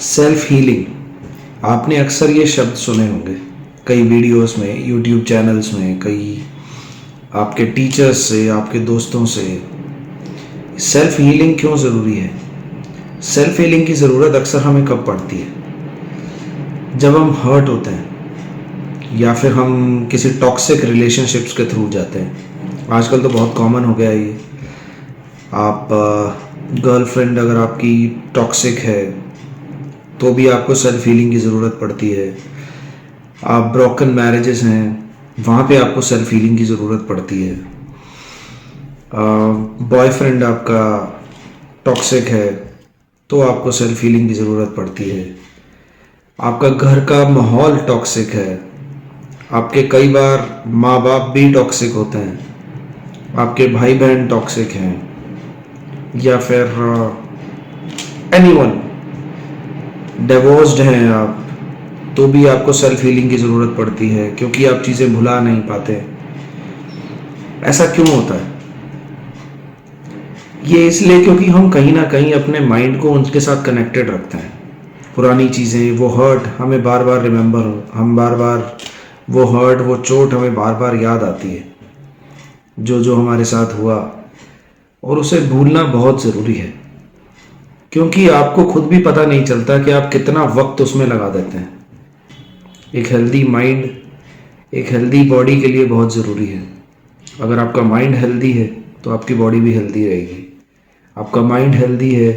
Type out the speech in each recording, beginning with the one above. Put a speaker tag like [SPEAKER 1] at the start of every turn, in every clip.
[SPEAKER 1] Self healing, आपने अक्सर ये शब्द सुने होंगे कई वीडियोस में, यूट्यूब चैनल्स में, कई आपके टीचर्स से, आपके दोस्तों से। सेल्फ हीलिंग क्यों ज़रूरी है? सेल्फ हीलिंग की ज़रूरत अक्सर हमें कब पड़ती है? जब हम हर्ट होते हैं या फिर हम किसी टॉक्सिक रिलेशनशिप्स के थ्रू जाते हैं। आजकल तो बहुत कॉमन हो गया है ये। आप गर्लफ्रेंड अगर आपकी टॉक्सिक है तो भी आपको सेल्फ हीलिंग की ज़रूरत पड़ती है। आप ब्रोकन मैरिजेस हैं, वहाँ पे आपको सेल्फ हीलिंग की ज़रूरत पड़ती है। बॉयफ्रेंड आपका टॉक्सिक है तो आपको सेल्फ हीलिंग की ज़रूरत पड़ती है। आपका घर का माहौल टॉक्सिक है, आपके कई बार माँ बाप भी टॉक्सिक होते हैं, आपके भाई बहन टॉक्सिक हैं, या फिर एनीवन, डिवोर्स्ड हैं आप, तो भी आपको सेल्फ हीलिंग की ज़रूरत पड़ती है क्योंकि आप चीज़ें भुला नहीं पाते। ऐसा क्यों होता है? ये इसलिए क्योंकि हम कहीं ना कहीं अपने माइंड को उनके साथ कनेक्टेड रखते हैं। पुरानी चीज़ें, वो हर्ट हमें बार बार रिमेंबर हो, हम बार बार वो हर्ट, वो चोट हमें बार बार याद आती है जो जो हमारे साथ हुआ, और उसे भूलना बहुत ज़रूरी है क्योंकि आपको खुद भी पता नहीं चलता कि आप कितना वक्त उसमें लगा देते हैं। एक हेल्दी माइंड, एक हेल्दी बॉडी के लिए बहुत ज़रूरी है। अगर आपका माइंड हेल्दी है तो आपकी बॉडी भी हेल्दी रहेगी। आपका माइंड हेल्दी है,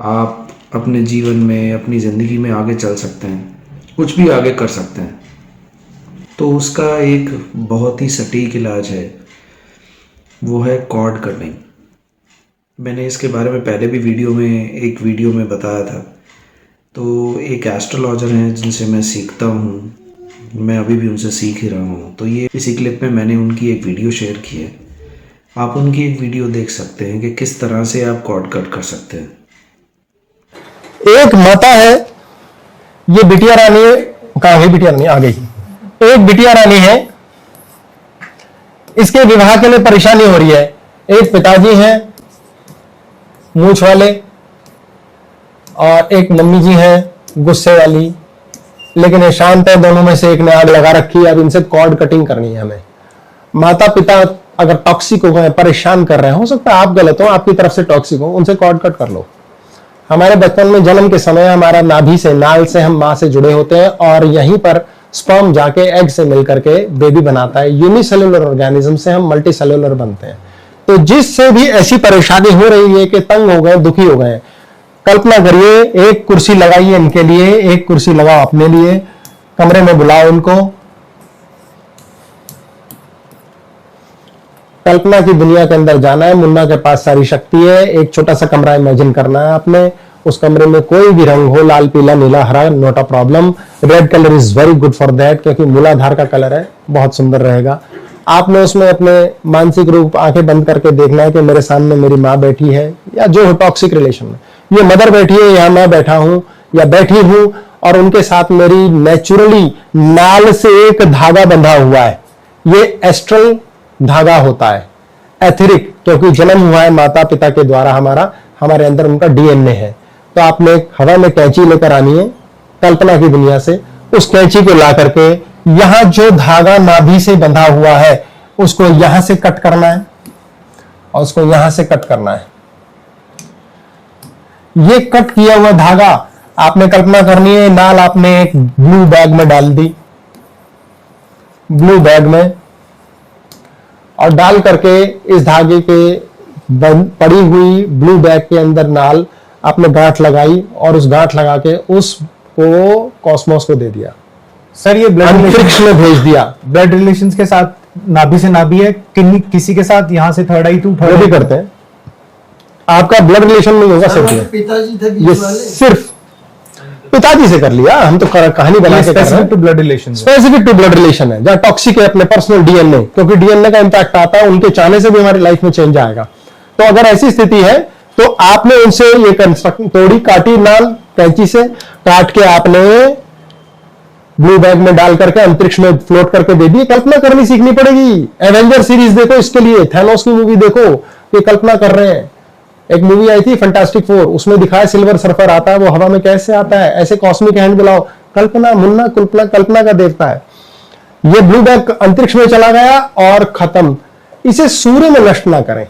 [SPEAKER 1] आप अपने जीवन में, अपनी ज़िंदगी में आगे चल सकते हैं, कुछ भी आगे कर सकते हैं। तो उसका एक बहुत ही सटीक इलाज है, वो है कॉर्ड कटिंग। मैंने इसके बारे में पहले भी एक वीडियो में बताया था। तो एक एस्ट्रोलॉजर हैं जिनसे मैं सीखता हूँ, मैं अभी भी उनसे सीख ही रहा हूँ। तो ये इसी क्लिप में मैंने उनकी एक वीडियो शेयर की है। आप उनकी एक वीडियो देख सकते हैं कि किस तरह से आप कॉर्ड कट कर सकते हैं।
[SPEAKER 2] एक माता है, ये बिटिया रानी है, कहाँ गई बिटिया रानी? आ गई। एक बिटिया रानी है, इसके विवाह के लिए परेशानी हो रही है। एक पिताजी हैं मूंछ वाले और एक मम्मी जी हैं गुस्से वाली, लेकिन ये शांत है। दोनों में से एक ने आग लगा रखी है। अब इनसे कॉर्ड कटिंग करनी है हमें। माता पिता अगर टॉक्सिक हो गए, परेशान कर रहे हैं, हो सकता है आप गलत हो, आपकी तरफ से टॉक्सिक हो, उनसे कॉर्ड कट कर लो। हमारे बचपन में जन्म के समय हमारा नाभि से, नाल से हम माँ से जुड़े होते हैं और यहीं पर स्पर्म जाके एग से मिलकर के बेबी बनाता है। यूनिसेल्युलर ऑर्गेनिज्म से हम मल्टी सेल्युलर बनते हैं। तो जिससे भी ऐसी परेशानी हो रही है कि तंग हो गए, दुखी हो गए, कल्पना करिए, एक कुर्सी लगाइए इनके लिए, एक कुर्सी लगाओ अपने लिए, कमरे में बुलाओ इनको, कल्पना की दुनिया के अंदर जाना है। मुन्ना के पास सारी शक्ति है। एक छोटा सा कमरा इमेजिन करना है आपने। उस कमरे में कोई भी रंग हो, लाल, पीला, नीला, हरा, not a problem. Red colour is very good for that, क्योंकि मूलाधार का कलर है, बहुत सुंदर रहेगा। आपने उसमें अपने मानसिक रूप आंखें बंद करके देखना है कि मेरे सामने मेरी माँ बैठी है, या जो हो टॉक्सिक रिलेशन में, ये मदर बैठी है या मैं बैठा हूं या बैठी हूं, और उनके साथ मेरी नेचुरली नाल से एक धागा बंधा हुआ है। ये एस्ट्रल धागा होता है, एथेरिक, क्योंकि जन्म हुआ है माता पिता के द्वारा हमारा, हमारे अंदर उनका डीएनए है। तो आपने एक हवा में कैंची लेकर आनी है कल्पना की दुनिया से। उस कैंची को ला करके यहां जो धागा नाभि से बंधा हुआ है उसको यहां से कट करना है और उसको यहां से कट करना है। ये कट किया हुआ धागा आपने कल्पना करनी है, नाल आपने एक ब्लू बैग में डाल दी, ब्लू बैग में, और डाल करके इस धागे के पड़ी हुई ब्लू बैग के अंदर नाल आपने गांठ लगाई और उस गांठ लगा के उसको कॉस्मोस को दे दिया।
[SPEAKER 3] सर ये ब्लड
[SPEAKER 2] अंतरिक्ष में भेज दिया।
[SPEAKER 3] ब्लड रिलेशंस के साथ नाभि से नाभि है, किसी के साथ यहाँ से थर्ड आई टू थर्ड
[SPEAKER 2] भी करते हैं। आपका ब्लड रिलेशन नहीं होगा सिर्फ ये सिर्फ पिताजी से कर लिया। हम तो कहानी बना के
[SPEAKER 3] specific to blood relation,
[SPEAKER 2] specific to blood relation है, जहां टॉक्सिक है अपने पर्सनल डीएनए, क्योंकि डीएनए का इंपैक्ट आता है, उनके चाहने से भी हमारी लाइफ में चेंज आएगा। तो अगर ऐसी स्थिति है तो आपने उनसे ये कंस्ट्रक्ट तोड़ी, काटी नाल कैंची से काट के आपने ब्लू बैग में डाल करके अंतरिक्ष में फ्लोट करके दे दी। कल्पना करनी सीखनी पड़ेगी। एवेंजर सीरीज देखो, इसके लिए थैनोस की मूवी देखो, ये कल्पना कर रहे हैं। एक मूवी आई थी फैंटास्टिक फोर, उसमें दिखाया सिल्वर सर्फर आता है, वो हवा में कैसे आता है, ऐसे कॉस्मिक हैंड बुलाओ, कल्पना मुन्ना कल्पना का देवता है। ये ब्लू बैग अंतरिक्ष में चला गया और खत्म। इसे सूर्य में नष्ट ना करें,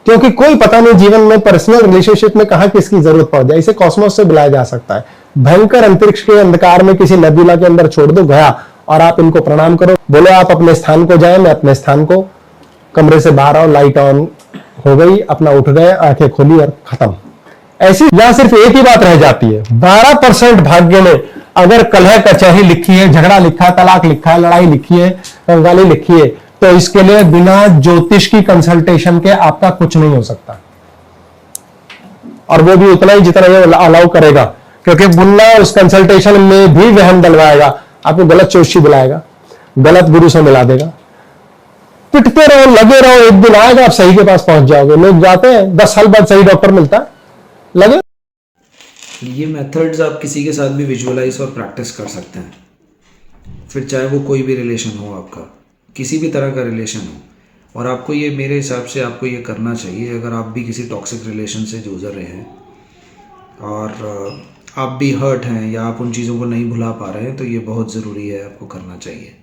[SPEAKER 2] क्योंकि कोई पता नहीं जीवन में पर्सनल रिलेशनशिप में कहां किसकी जरूरत पड़ जाए। इसे कॉस्मोस से बुलाया जा सकता है। भयंकर अंतरिक्ष के अंधकार में किसी नेबुला के अंदर छोड़ दो, गया, और आप इनको प्रणाम करो, बोलो आप अपने स्थान को जाए, मैं अपने स्थान को, कमरे से बाहर आओ, लाइट ऑन हो गई, अपना उठ गए, आंखें खोली और खत्म। ऐसी यहां सिर्फ एक ही बात रह जाती है, 12% भाग्य में अगर कलह कचहरी लिखी है, झगड़ा लिखा है, तलाक लिखा है, लड़ाई लिखी है, कंगाली लिखी है, तो इसके लिए बिना ज्योतिष की कंसल्टेशन के आपका कुछ नहीं हो सकता, और वो भी उतना ही जितना ये अलाउ करेगा, क्योंकि मुन्ना उस कंसल्टेशन में भी वहम डलवाएगा, आपको गलत जोशी बुलाएगा, गलत गुरु से मिला देगा। पिटते रहो, लगे रहो, एक दिन आएगा आप सही के पास पहुंच जाओगे। लोग जाते हैं 10 साल बाद सही डॉक्टर मिलता है, लगे।
[SPEAKER 1] ये मेथड्स आप किसी के साथ भी विजुअलाइज और प्रैक्टिस कर सकते हैं, फिर चाहे वो कोई भी रिलेशन हो, आपका किसी भी तरह का रिलेशन हो। और आपको ये, मेरे हिसाब से आपको ये करना चाहिए, अगर आप भी किसी टॉक्सिक रिलेशन से गुजर रहे हैं और आप भी हर्ट हैं या आप उन चीज़ों को नहीं भुला पा रहे हैं, तो ये बहुत ज़रूरी है, आपको करना चाहिए।